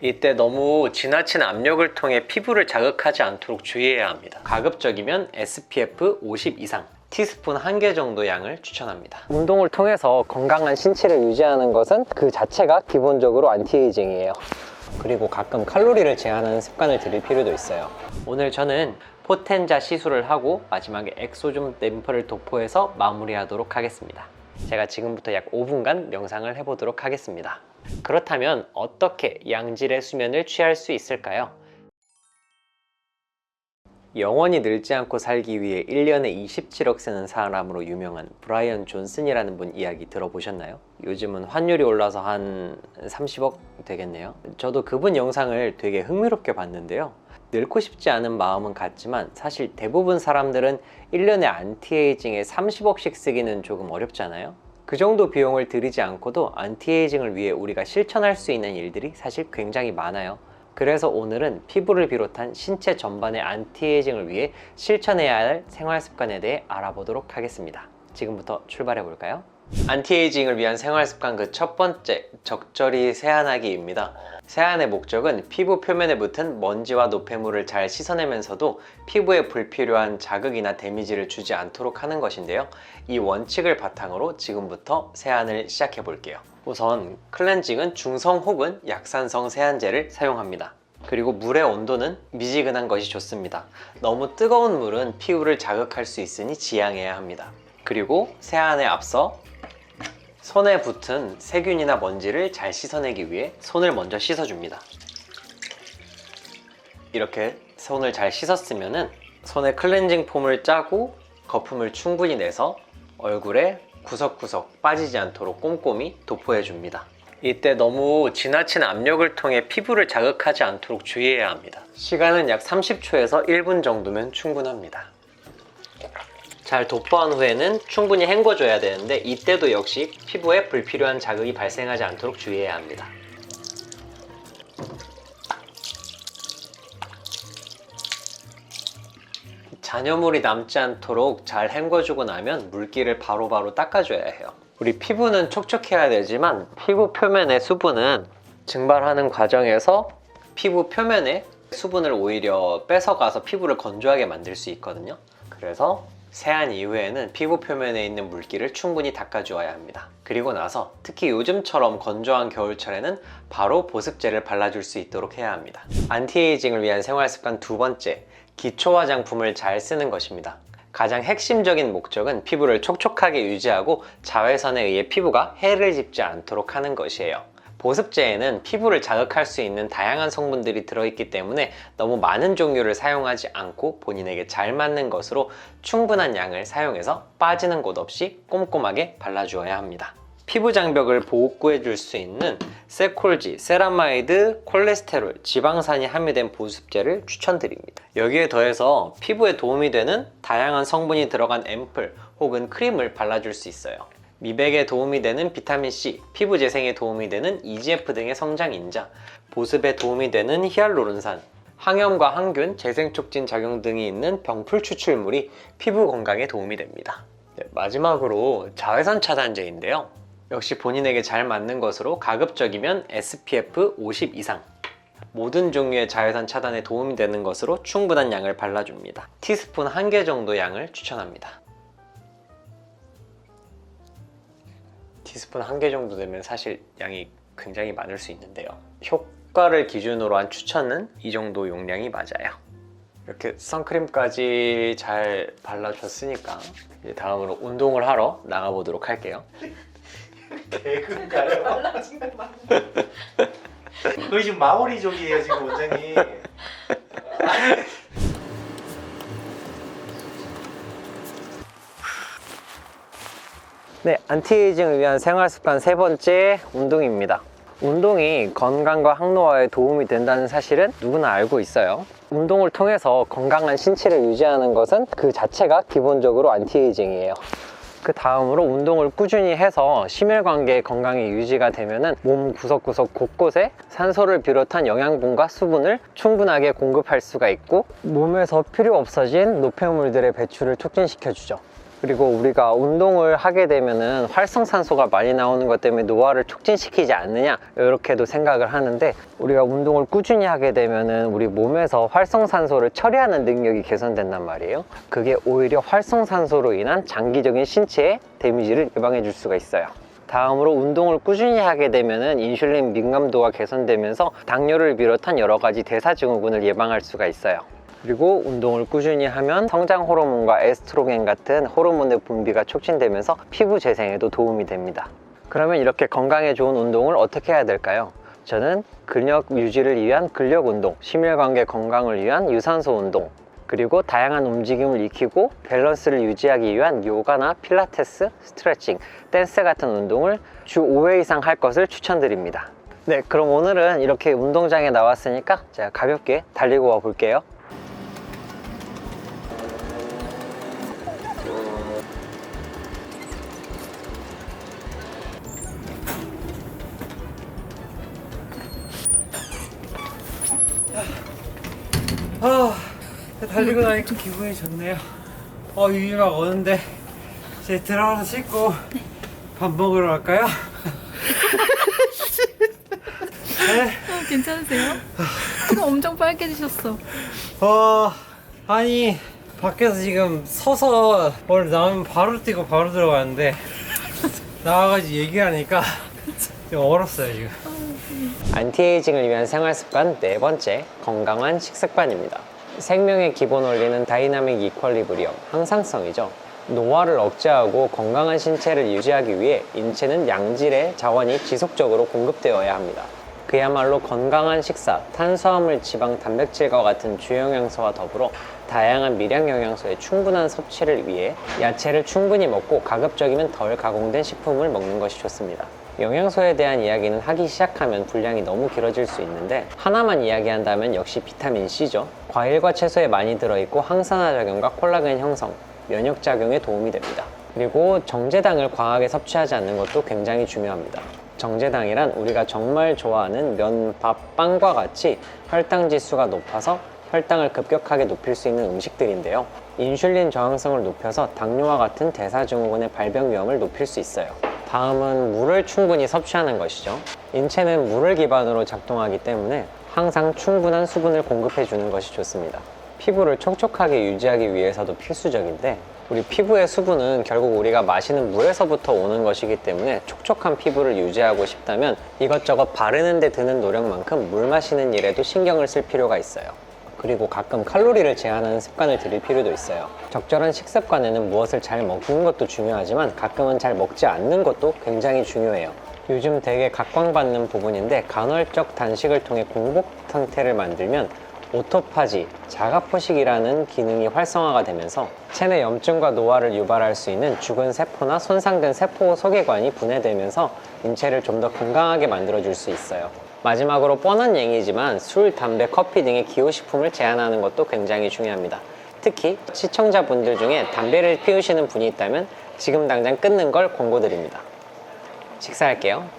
이때 너무 지나친 압력을 통해 피부를 자극하지 않도록 주의해야 합니다. 가급적이면 SPF 50 이상, 티스푼 1개 정도 양을 추천합니다. 운동을 통해서 건강한 신체를 유지하는 것은 그 자체가 기본적으로 안티에이징이에요. 그리고 가끔 칼로리를 제한하는 습관을 들일 필요도 있어요. 오늘 저는 포텐자 시술을 하고 마지막에 엑소줌 댐퍼를 도포해서 마무리하도록 하겠습니다. 제가 지금부터 약 5분간 명상을 해보도록 하겠습니다. 그렇다면 어떻게 양질의 수면을 취할 수 있을까요? 영원히 늙지 않고 살기 위해 1년에 27억 쓰는 사람으로 유명한 브라이언 존슨이라는 분 이야기 들어보셨나요? 요즘은 환율이 올라서 한 30억 되겠네요. 저도 그분 영상을 되게 흥미롭게 봤는데요. 늙고 싶지 않은 마음은 같지만 사실 대부분 사람들은 1년에 안티에이징에 30억씩 쓰기는 조금 어렵잖아요. 그 정도 비용을 들이지 않고도 안티에이징을 위해 우리가 실천할 수 있는 일들이 사실 굉장히 많아요. 그래서 오늘은 피부를 비롯한 신체 전반의 안티에이징을 위해 실천해야 할 생활 습관에 대해 알아보도록 하겠습니다. 지금부터 출발해 볼까요? 안티에이징을 위한 생활 습관 그 첫 번째, 적절히 세안하기입니다. 세안의 목적은 피부 표면에 붙은 먼지와 노폐물을 잘 씻어내면서도 피부에 불필요한 자극이나 데미지를 주지 않도록 하는 것인데요. 이 원칙을 바탕으로 지금부터 세안을 시작해 볼게요. 우선 클렌징은 중성 혹은 약산성 세안제를 사용합니다. 그리고 물의 온도는 미지근한 것이 좋습니다. 너무 뜨거운 물은 피부를 자극할 수 있으니 지양해야 합니다. 그리고 세안에 앞서 손에 붙은 세균이나 먼지를 잘 씻어내기 위해 손을 먼저 씻어줍니다. 이렇게 손을 잘 씻었으면 손에 클렌징 폼을 짜고 거품을 충분히 내서 얼굴에 구석구석 빠지지 않도록 꼼꼼히 도포해 줍니다. 이때 너무 지나친 압력을 통해 피부를 자극하지 않도록 주의해야 합니다. 시간은 약 30초에서 1분 정도면 충분합니다. 잘 도포한 후에는 충분히 헹궈줘야 되는데 이때도 역시 피부에 불필요한 자극이 발생하지 않도록 주의해야 합니다. 잔여물이 남지 않도록 잘 헹궈주고 나면 물기를 바로바로 닦아줘야 해요. 우리 피부는 촉촉해야 되지만 피부 표면의 수분은 증발하는 과정에서 피부 표면에 수분을 오히려 뺏어가서 피부를 건조하게 만들 수 있거든요. 그래서 세안 이후에는 피부 표면에 있는 물기를 충분히 닦아주어야 합니다. 그리고 나서 특히 요즘처럼 건조한 겨울철에는 바로 보습제를 발라줄 수 있도록 해야 합니다. 안티에이징을 위한 생활습관 두 번째, 기초 화장품을 잘 쓰는 것입니다. 가장 핵심적인 목적은 피부를 촉촉하게 유지하고 자외선에 의해 피부가 해를 입지 않도록 하는 것이에요. 보습제에는 피부를 자극할 수 있는 다양한 성분들이 들어있기 때문에 너무 많은 종류를 사용하지 않고 본인에게 잘 맞는 것으로 충분한 양을 사용해서 빠지는 곳 없이 꼼꼼하게 발라주어야 합니다. 피부 장벽을 보호해 줄 수 있는 세콜지, 세라마이드, 콜레스테롤, 지방산이 함유된 보습제를 추천드립니다. 여기에 더해서 피부에 도움이 되는 다양한 성분이 들어간 앰플 혹은 크림을 발라줄 수 있어요. 미백에 도움이 되는 비타민C, 피부 재생에 도움이 되는 EGF 등의 성장인자, 보습에 도움이 되는 히알루론산, 항염과 항균, 재생촉진 작용 등이 있는 병풀 추출물이 피부 건강에 도움이 됩니다. 마지막으로 자외선 차단제인데요. 역시 본인에게 잘 맞는 것으로 가급적이면 SPF 50 이상, 모든 종류의 자외선 차단에 도움이 되는 것으로 충분한 양을 발라줍니다. 티스푼 1개 정도 양을 추천합니다. 티스푼 1개 정도 되면 사실 양이 굉장히 많을 수 있는데요. 효과를 기준으로 한 추천은 이 정도 용량이 맞아요. 이렇게 선크림까지 잘 발라줬으니까 이제 다음으로 운동을 하러 나가보도록 할게요. 개그인가요? 거의 지금 마오리족이에요 지금 원장님. 네, 안티에이징을 위한 생활습관 세 번째, 운동입니다. 운동이 건강과 항노화에 도움이 된다는 사실은 누구나 알고 있어요. 운동을 통해서 건강한 신체를 유지하는 것은 그 자체가 기본적으로 안티에이징이에요. 그 다음으로 운동을 꾸준히 해서 심혈관계 건강이 유지가 되면은 몸 구석구석 곳곳에 산소를 비롯한 영양분과 수분을 충분하게 공급할 수가 있고 몸에서 필요 없어진 노폐물들의 배출을 촉진시켜 주죠. 그리고 우리가 운동을 하게 되면은 활성산소가 많이 나오는 것 때문에 노화를 촉진시키지 않느냐 이렇게도 생각을 하는데, 우리가 운동을 꾸준히 하게 되면은 우리 몸에서 활성산소를 처리하는 능력이 개선된단 말이에요. 그게 오히려 활성산소로 인한 장기적인 신체의 데미지를 예방해 줄 수가 있어요. 다음으로 운동을 꾸준히 하게 되면은 인슐린 민감도가 개선되면서 당뇨를 비롯한 여러 가지 대사증후군을 예방할 수가 있어요. 그리고 운동을 꾸준히 하면 성장 호르몬과 에스트로겐 같은 호르몬의 분비가 촉진되면서 피부 재생에도 도움이 됩니다. 그러면 이렇게 건강에 좋은 운동을 어떻게 해야 될까요? 저는 근력 유지를 위한 근력 운동, 심혈관계 건강을 위한 유산소 운동, 그리고 다양한 움직임을 익히고 밸런스를 유지하기 위한 요가나 필라테스, 스트레칭, 댄스 같은 운동을 주 5회 이상 할 것을 추천드립니다. 네, 그럼 오늘은 이렇게 운동장에 나왔으니까 제가 가볍게 달리고 와 볼게요. 달리고 나니까 기분이 좋네요. 유유 막 오는데 이제 들어가서 씻고 밥 먹으러 갈까요? 네? 괜찮으세요? 엄청 빨개지셨어. 아니 밖에서 지금 서서 원래 나오면 바로 뛰고 바로 들어가는데 나와가지고 얘기하니까 좀 얼었어요 지금. 안티에이징을 위한 생활습관 네 번째, 건강한 식습관입니다. 생명의 기본 원리는 다이나믹 이퀄리브리엄, 항상성이죠. 노화를 억제하고 건강한 신체를 유지하기 위해 인체는 양질의 자원이 지속적으로 공급되어야 합니다. 그야말로 건강한 식사, 탄수화물, 지방, 단백질과 같은 주영양소와 더불어 다양한 미량 영양소의 충분한 섭취를 위해 야채를 충분히 먹고 가급적이면 덜 가공된 식품을 먹는 것이 좋습니다. 영양소에 대한 이야기는 하기 시작하면 분량이 너무 길어질 수 있는데, 하나만 이야기한다면 역시 비타민 C죠. 과일과 채소에 많이 들어있고 항산화 작용과 콜라겐 형성, 면역 작용에 도움이 됩니다. 그리고 정제당을 과하게 섭취하지 않는 것도 굉장히 중요합니다. 정제당이란 우리가 정말 좋아하는 면, 밥, 빵과 같이 혈당 지수가 높아서 혈당을 급격하게 높일 수 있는 음식들인데요. 인슐린 저항성을 높여서 당뇨와 같은 대사증후군의 발병 위험을 높일 수 있어요. 다음은 물을 충분히 섭취하는 것이죠. 인체는 물을 기반으로 작동하기 때문에 항상 충분한 수분을 공급해 주는 것이 좋습니다. 피부를 촉촉하게 유지하기 위해서도 필수적인데, 우리 피부의 수분은 결국 우리가 마시는 물에서부터 오는 것이기 때문에 촉촉한 피부를 유지하고 싶다면 이것저것 바르는 데 드는 노력만큼 물 마시는 일에도 신경을 쓸 필요가 있어요. 그리고 가끔 칼로리를 제한하는 습관을 들일 필요도 있어요. 적절한 식습관에는 무엇을 잘 먹는 것도 중요하지만 가끔은 잘 먹지 않는 것도 굉장히 중요해요. 요즘 되게 각광받는 부분인데, 간헐적 단식을 통해 공복 상태를 만들면 오토파지, 자가포식이라는 기능이 활성화가 되면서 체내 염증과 노화를 유발할 수 있는 죽은 세포나 손상된 세포 소개관이 분해되면서 인체를 좀 더 건강하게 만들어줄 수 있어요. 마지막으로 뻔한 얘기지만 술, 담배, 커피 등의 기호식품을 제한하는 것도 굉장히 중요합니다. 특히 시청자분들 중에 담배를 피우시는 분이 있다면 지금 당장 끊는 걸 권고드립니다. 식사할게요.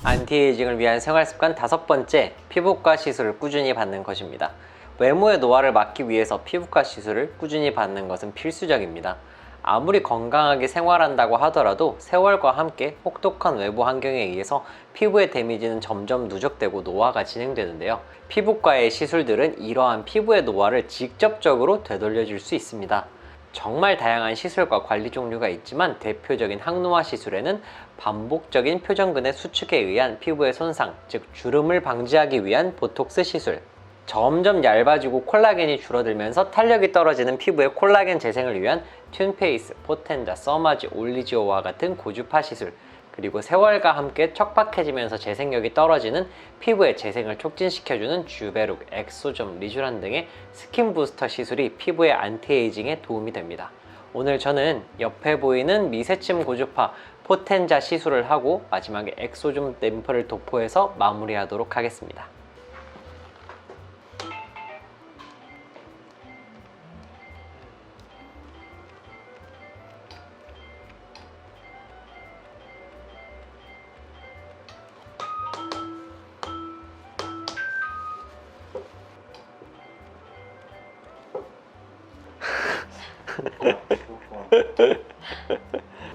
안티에이징을 위한 생활습관 다섯 번째, 피부과 시술을 꾸준히 받는 것입니다. 외모의 노화를 막기 위해서 피부과 시술을 꾸준히 받는 것은 필수적입니다. 아무리 건강하게 생활한다고 하더라도 세월과 함께 혹독한 외부 환경에 의해서 피부의 데미지는 점점 누적되고 노화가 진행되는데요. 피부과의 시술들은 이러한 피부의 노화를 직접적으로 되돌려 줄 수 있습니다. 정말 다양한 시술과 관리 종류가 있지만 대표적인 항노화 시술에는 반복적인 표정근의 수축에 의한 피부의 손상, 즉 주름을 방지하기 위한 보톡스 시술, 점점 얇아지고 콜라겐이 줄어들면서 탄력이 떨어지는 피부의 콜라겐 재생을 위한 튠페이스, 포텐자, 써마지, 올리지오와 같은 고주파 시술, 그리고 세월과 함께 척박해지면서 재생력이 떨어지는 피부의 재생을 촉진시켜주는 주베룩, 엑소점, 리쥬란 등의 스킨 부스터 시술이 피부의 안티에이징에 도움이 됩니다. 오늘 저는 옆에 보이는 미세침 고주파 포텐자 시술을 하고 마지막에 엑소점 램프를 도포해서 마무리하도록 하겠습니다.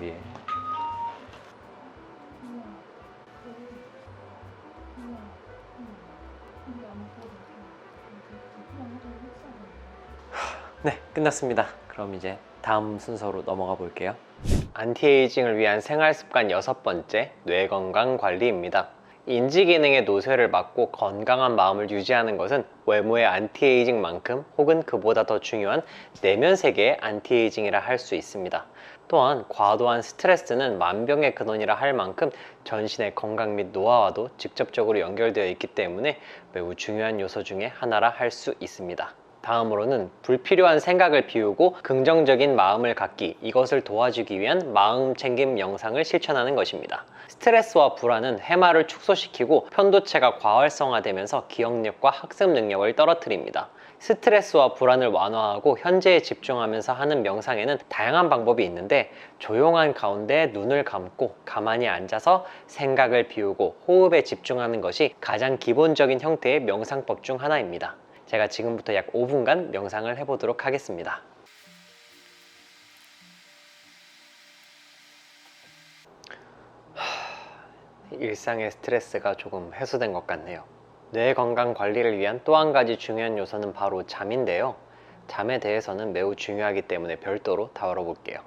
위에. 네, 끝났습니다. 그럼 이제 다음 순서로 넘어가 볼게요. 안티에이징을 위한 생활습관 6번째, 뇌건강 관리입니다. 인지 기능의 노쇠를 막고 건강한 마음을 유지하는 것은 외모의 안티에이징만큼 혹은 그보다 더 중요한 내면 세계의 안티에이징이라 할 수 있습니다. 또한 과도한 스트레스는 만병의 근원이라 할 만큼 전신의 건강 및 노화와도 직접적으로 연결되어 있기 때문에 매우 중요한 요소 중에 하나라 할 수 있습니다. 다음으로는 불필요한 생각을 비우고 긍정적인 마음을 갖기, 이것을 도와주기 위한 마음 챙김 명상을 실천하는 것입니다. 스트레스와 불안은 해마를 축소시키고 편도체가 과활성화되면서 기억력과 학습 능력을 떨어뜨립니다. 스트레스와 불안을 완화하고 현재에 집중하면서 하는 명상에는 다양한 방법이 있는데, 조용한 가운데 눈을 감고 가만히 앉아서 생각을 비우고 호흡에 집중하는 것이 가장 기본적인 형태의 명상법 중 하나입니다. 제가 지금부터 약 5분간 명상을 해보도록 하겠습니다. 일상의 스트레스가 조금 해소된 것 같네요. 뇌 건강 관리를 위한 또 한 가지 중요한 요소는 바로 잠인데요. 잠에 대해서는 매우 중요하기 때문에 별도로 다뤄볼게요.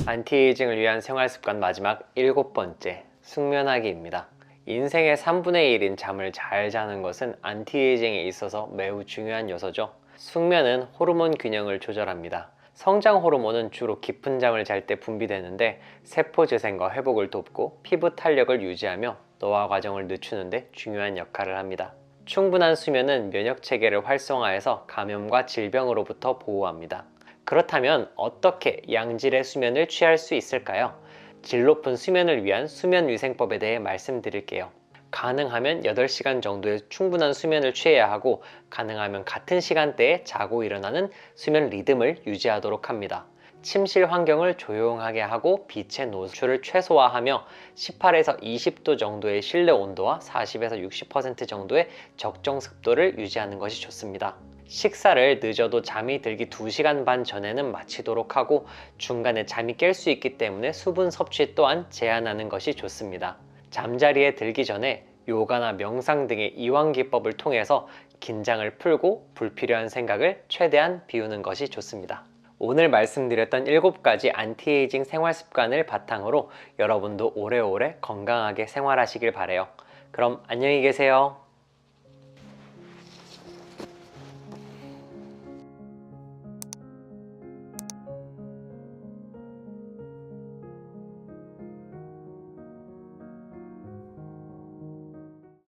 안티에이징을 위한 생활습관 마지막 7번째, 숙면하기입니다. 인생의 3분의 1인 잠을 잘 자는 것은 안티에이징에 있어서 매우 중요한 요소죠. 숙면은 호르몬 균형을 조절합니다. 성장 호르몬은 주로 깊은 잠을 잘 때 분비되는데 세포 재생과 회복을 돕고 피부 탄력을 유지하며 노화 과정을 늦추는 데 중요한 역할을 합니다. 충분한 수면은 면역 체계를 활성화해서 감염과 질병으로부터 보호합니다. 그렇다면 어떻게 양질의 수면을 취할 수 있을까요? 질 높은 수면을 위한 수면위생법에 대해 말씀드릴게요. 가능하면 8시간 정도의 충분한 수면을 취해야 하고, 가능하면 같은 시간대에 자고 일어나는 수면 리듬을 유지하도록 합니다. 침실 환경을 조용하게 하고 빛의 노출을 최소화하며 18에서 20도 정도의 실내 온도와 40에서 60% 정도의 적정 습도를 유지하는 것이 좋습니다. 식사를 늦어도 잠이 들기 2시간 반 전에는 마치도록 하고, 중간에 잠이 깰 수 있기 때문에 수분 섭취 또한 제한하는 것이 좋습니다. 잠자리에 들기 전에 요가나 명상 등의 이완 기법을 통해서 긴장을 풀고 불필요한 생각을 최대한 비우는 것이 좋습니다. 오늘 말씀드렸던 7가지 안티에이징 생활 습관을 바탕으로 여러분도 오래오래 건강하게 생활하시길 바래요. 그럼 안녕히 계세요.